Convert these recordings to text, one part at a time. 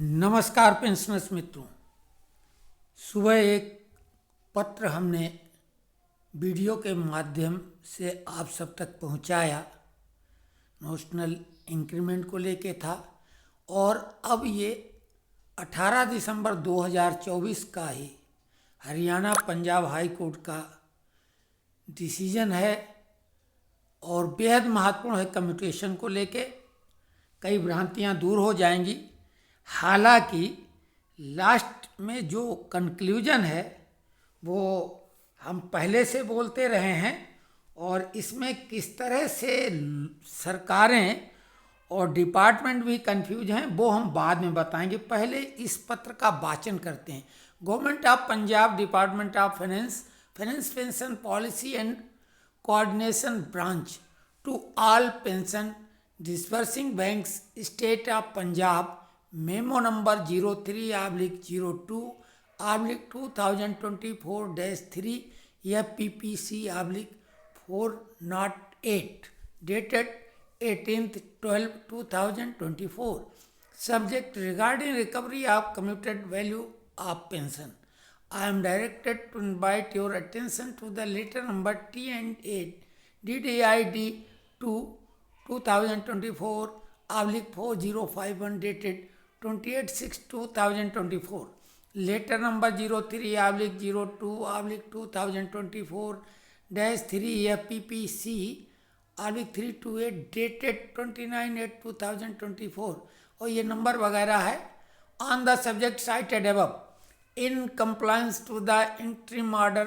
नमस्कार पेंशनर्स मित्रों। सुबह एक पत्र हमने वीडियो के माध्यम से आप सब तक पहुंचाया, नोशनल इंक्रीमेंट को लेके था। और अब ये 18 दिसंबर 2024 का ही हरियाणा पंजाब हाई कोर्ट का डिसीजन है और बेहद महत्वपूर्ण है। कम्यूटेशन को लेके कई भ्रांतियां दूर हो जाएंगी। हालांकि लास्ट में जो कंक्लूजन है वो हम पहले से बोलते रहे हैं और इसमें किस तरह से सरकारें और डिपार्टमेंट भी कंफ्यूज हैं वो हम बाद में बताएंगे। पहले इस पत्र का वाचन करते हैं। Government of Punjab, department of finance pension policy and coordination branch to all pension disbursing banks state of Punjab memo number 03/02/2024-3 FPPC/408 dated 18th/12/2024. Subject regarding recovery of commuted value of pension. I am directed to invite your attention to the letter number T&A DDID 2024/4051 dated 28/6/2024. Letter number 03/02/2024-3 FPPC/328 dated 29/8/2024. और ये number वगैरह है। On the subject cited above, in compliance to the interim order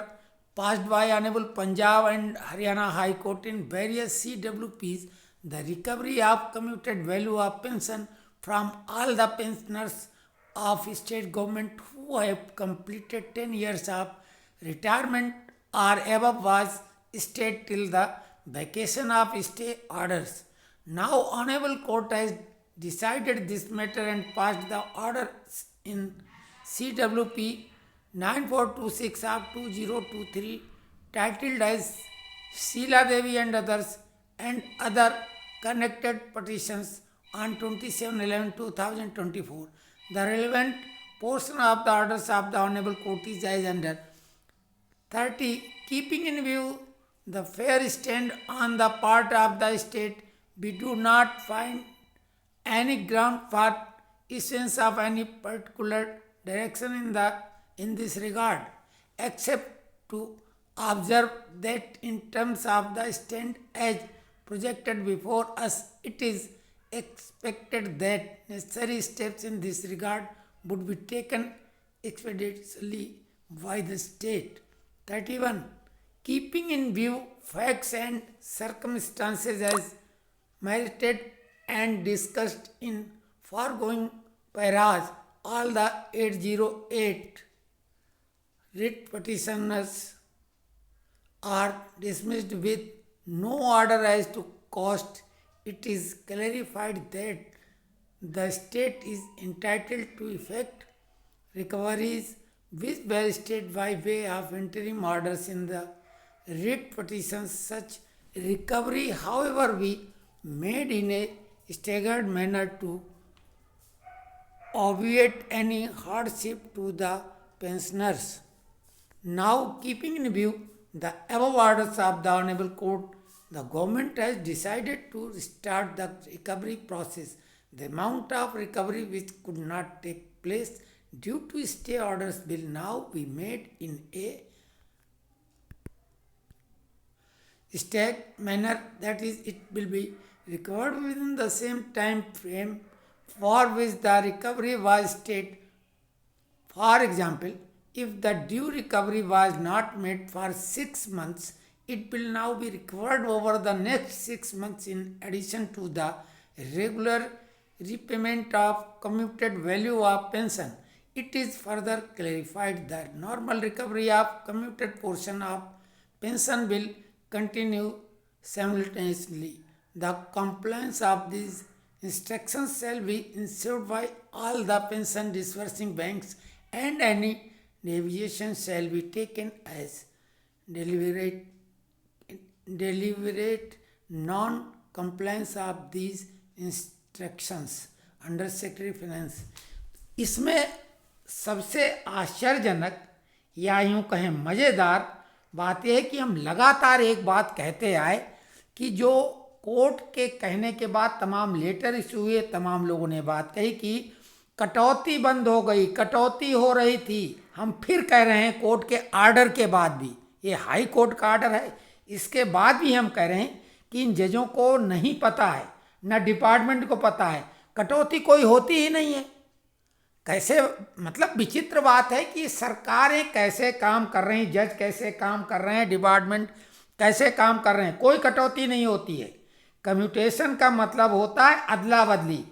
passed by Honorable Punjab and Haryana High Court in various CWPs, the recovery of commuted value of pension from all the pensioners of state government who have completed 10 years of retirement or above was stayed till the vacation of stay orders. Now Honorable Court has decided this matter and passed the orders in CWP 9426 of 2023 titled as Sheila Devi and others and other connected petitions on 27/11/2024. The relevant portion of the orders of the Honorable Court is as under. 30. Keeping in view the fair stand on the part of the state, we do not find any ground for issuance of any particular direction in this regard, except to observe that in terms of the stand as projected before us, it is expected that necessary steps in this regard would be taken expeditiously by the state. 31. Keeping in view facts and circumstances as merited and discussed in foregoing paras, all the 808 writ petitioners are dismissed with no order as to cost. It is clarified that the state is entitled to effect recoveries which were state by way of interim orders in the writ petitions. Such recovery, however, be made in a staggered manner to obviate any hardship to the pensioners. Now, keeping in view the above orders of the Honorable Court, the government has decided to start the recovery process. The amount of recovery which could not take place due to stay orders will now be made in a staggered manner, that is, it will be recovered within the same time frame for which the recovery was stayed. For example, if the due recovery was not made for 6 months, it will now be recovered over the next 6 months in addition to the regular repayment of commuted value of pension. It is further clarified that normal recovery of commuted portion of pension will continue simultaneously. The compliance of these instructions shall be ensured by all the pension disbursing banks, and any deviation shall be taken as deliberate non-compliance of these instructions. Under Secretary Finance, इसमें सबसे आश्चर्यजनक या यूँ कहें मज़ेदार बात यह है कि हम लगातार एक बात कहते आए कि जो कोर्ट के कहने के बाद तमाम लेटर इशू हुए, तमाम लोगों ने बात कही कि कटौती बंद हो गई, कटौती हो रही थी। हम फिर कह रहे हैं कोर्ट के आर्डर के बाद भी, ये हाई कोर्ट का आर्डर है, इसके बाद भी हम कह रहे हैं कि इन जजों को नहीं पता है, न डिपार्टमेंट को पता है, कटौती कोई होती ही नहीं है। कैसे, मतलब विचित्र बात है कि सरकारें कैसे काम कर रही हैं, जज कैसे काम कर रहे हैं, डिपार्टमेंट कैसे काम कर रहे हैं, कोई कटौती नहीं होती है। कम्यूटेशन का मतलब होता है अदला बदली।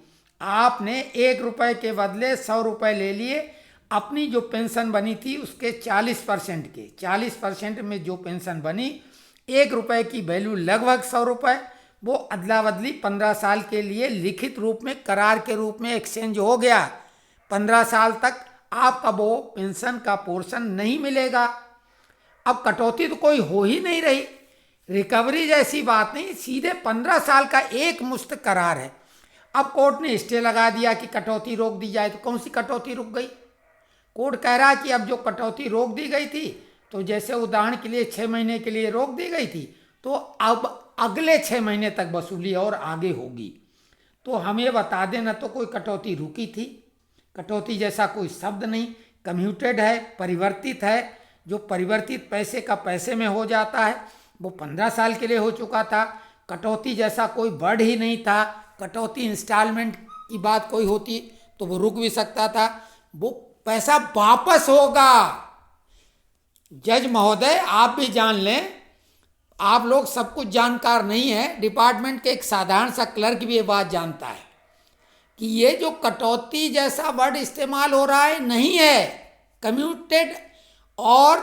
आपने 1 रुपये के बदले 100 रुपये ले लिए, अपनी जो पेंशन बनी थी उसके 40% के, 40% में जो पेंशन बनी, 1 रुपये की वैल्यू लगभग 100 रुपये, वो अदला बदली 15 साल के लिए लिखित रूप में करार के रूप में एक्सचेंज हो गया। 15 साल तक आपका वो पेंशन का पोर्शन नहीं मिलेगा। अब कटौती तो कोई हो ही नहीं रही, रिकवरी जैसी बात नहीं, सीधे 15 साल का एक मुश्त करार है। अब कोर्ट ने स्टे लगा दिया कि कटौती रोक दी जाए, तो कौन सी कटौती रुक गई? कोर्ट कह रहा है कि अब जो कटौती रोक दी गई थी, तो जैसे उदाहरण के लिए 6 महीने के लिए रोक दी गई थी, तो अब अगले 6 महीने तक वसूली और आगे होगी। तो हम ये बता दें, न तो कोई कटौती रुकी थी, कटौती जैसा कोई शब्द नहीं, कम्यूटेड है, परिवर्तित है। जो परिवर्तित पैसे का पैसे में हो जाता है वो 15 साल के लिए हो चुका था। कटौती जैसा कोई वर्ड ही नहीं था। कटौती इंस्टॉलमेंट की बात कोई होती तो वो रुक भी सकता था, वो पैसा वापस होगा। जज महोदय, आप भी जान लें, आप लोग सब कुछ जानकार नहीं है, डिपार्टमेंट के एक साधारण सा क्लर्क भी ये बात जानता है कि ये जो कटौती जैसा वर्ड इस्तेमाल हो रहा है नहीं है, कम्यूटेड। और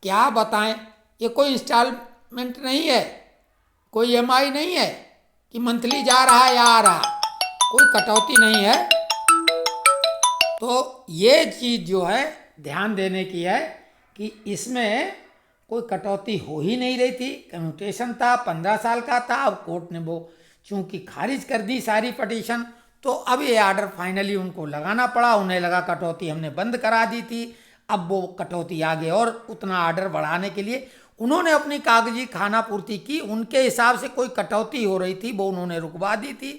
क्या बताएं, ये कोई इंस्टॉलमेंट नहीं है, कोई EMI नहीं है कि मंथली जा रहा है या आ रहा, कोई कटौती नहीं है। तो ये चीज़ जो है ध्यान देने की है कि इसमें कोई कटौती हो ही नहीं रही थी, कम्यूटेशन था, 15 साल का था। अब कोर्ट ने वो चूंकि खारिज कर दी सारी पटिशन, तो अब ये आर्डर फाइनली उनको लगाना पड़ा। उन्हें लगा कटौती हमने बंद करा दी थी, अब वो कटौती आगे और उतना आर्डर बढ़ाने के लिए उन्होंने अपनी कागजी खाना पूर्ति की। उनके हिसाब से कोई कटौती हो रही थी वो उन्होंने रुकवा दी थी।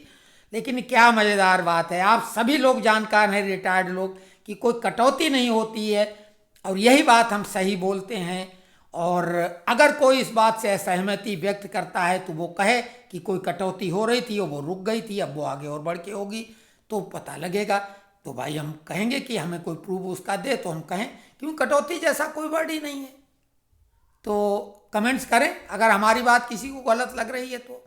लेकिन क्या मज़ेदार बात है, आप सभी लोग जानकार हैं, रिटायर्ड लोग, कि कोई कटौती नहीं होती है, और यही बात हम सही बोलते हैं। और अगर कोई इस बात से असहमति व्यक्त करता है तो वो कहे कि कोई कटौती हो रही थी और वो रुक गई थी, अब वो आगे और बढ़ के होगी तो पता लगेगा। तो भाई हम कहेंगे कि हमें कोई प्रूफ उसका दे तो हम कहें, क्यों कटौती जैसा कोई वर्ड ही नहीं है। तो कमेंट्स करें अगर हमारी बात किसी को गलत लग रही है तो।